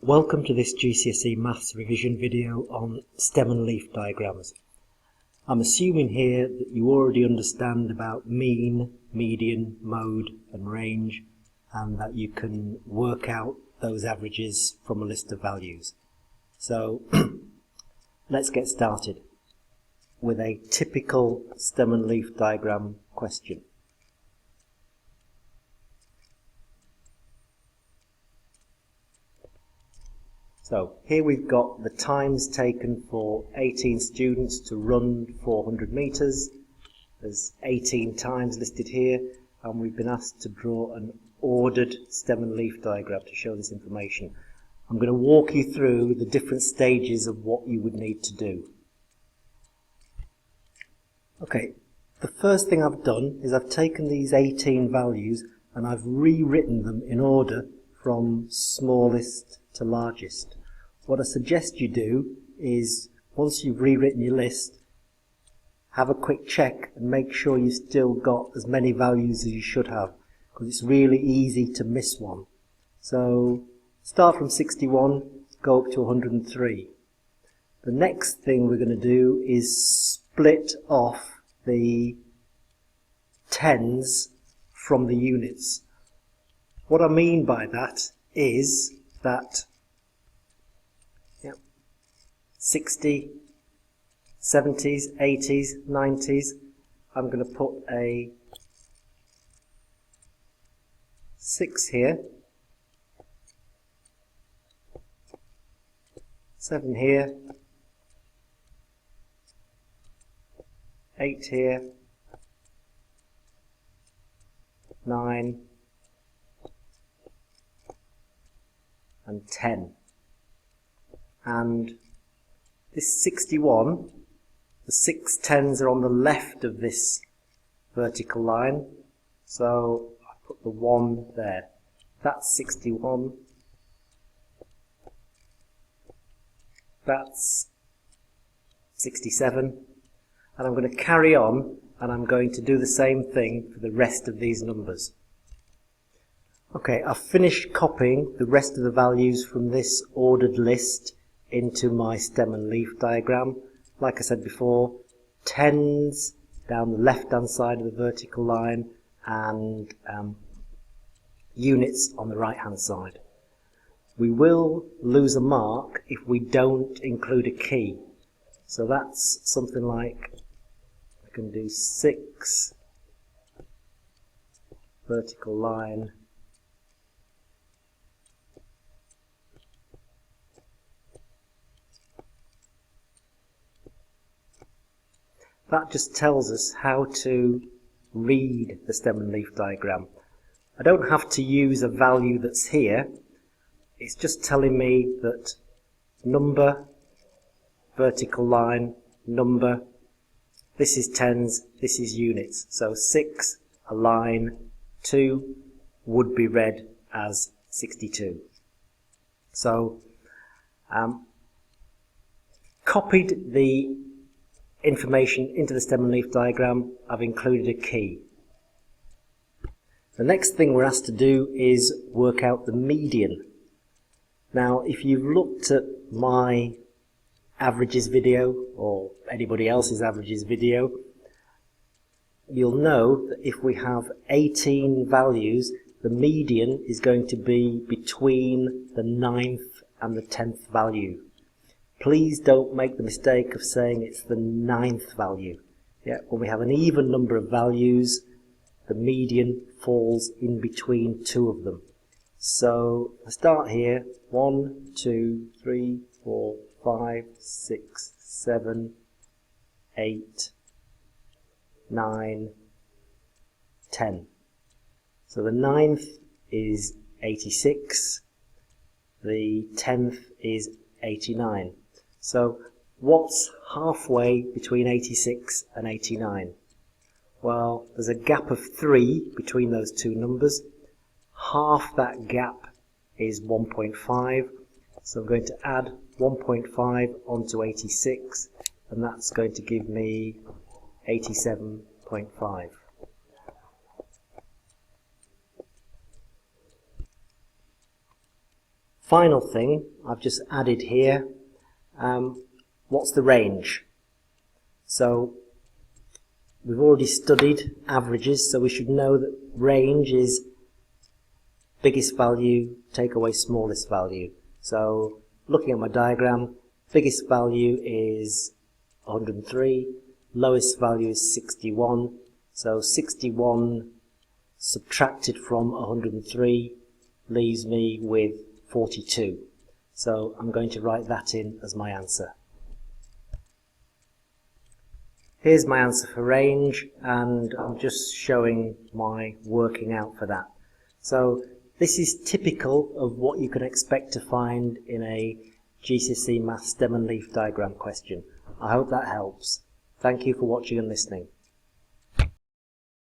Welcome to this GCSE Maths revision video on stem and leaf diagrams. I'm assuming here that you already understand about mean, median, mode and range, and that you can work out those averages from a list of values. So let's get started with a typical stem and leaf diagram question. So here we've got the times taken for 18 students to run 400 metres. There's 18 times listed here, and we've been asked to draw an ordered stem and leaf diagram to show this information. I'm going to walk you through the different stages of what you would need to do. Okay, the first thing I've done is I've taken these 18 values and I've rewritten them in order from smallest to largest. What I suggest you do is, once you've rewritten your list, have a quick check and make sure you've still got as many values as you should have, because it's really easy to miss one. So start from 61, go up to 103. The next thing we're going to do is split off the tens from the units. What I mean by that is that 60, 70s, 80s, 90s, I'm going to put a 6 here, 7 here, 8 here, 9, and 10. And this 61, the 6 tens are on the left of this vertical line, so I put the 1 there. That's 61. That's 67. And I'm going to carry on, and I'm going to do the same thing for the rest of these numbers. Okay, I've finished copying the rest of the values from this ordered list into my stem and leaf diagram. Like I said before, tens down the left hand side of the vertical line and units on the right hand side. We will lose a mark if we don't include a key. So that's something like, I can do 6 vertical line that just tells us how to read the stem and leaf diagram. I don't have to use a value that's here. It's just telling me that number, vertical line, number, this is tens, this is units. So 6, a line, 2 would be read as 62. So copied the information into the stem and leaf diagram. I've included a key. The next thing we're asked to do is work out the median. Now, if you've looked at my averages video or anybody else's averages video, you'll know that if we have 18 values, the median is going to be between the 9th and the 10th value. Please don't make the mistake of saying it's the 9th value. When we have an even number of values, the median falls in between 2 of them. So I start here, 1, 2, 3, 4, 5, 6, 7, 8, 9, 10. So the 9th is 86, the 10th is 89. So what's halfway between 86 and 89? Well, there's a gap of 3 between those two numbers. Half that gap is 1.5. So I'm going to add 1.5 onto 86, and that's going to give me 87.5. final thing I've just added here, what's the range? So we've already studied averages, so we should know that range is biggest value take away smallest value. So looking at my diagram, biggest value is 103, lowest value is 61. So 61 subtracted from 103 leaves me with 42. So I'm going to write that in as my answer. Here's my answer for range, and I'm just showing my working out for that. So this is typical of what you can expect to find in a GCSE Maths stem and leaf diagram question. I hope that helps. Thank you for watching and listening.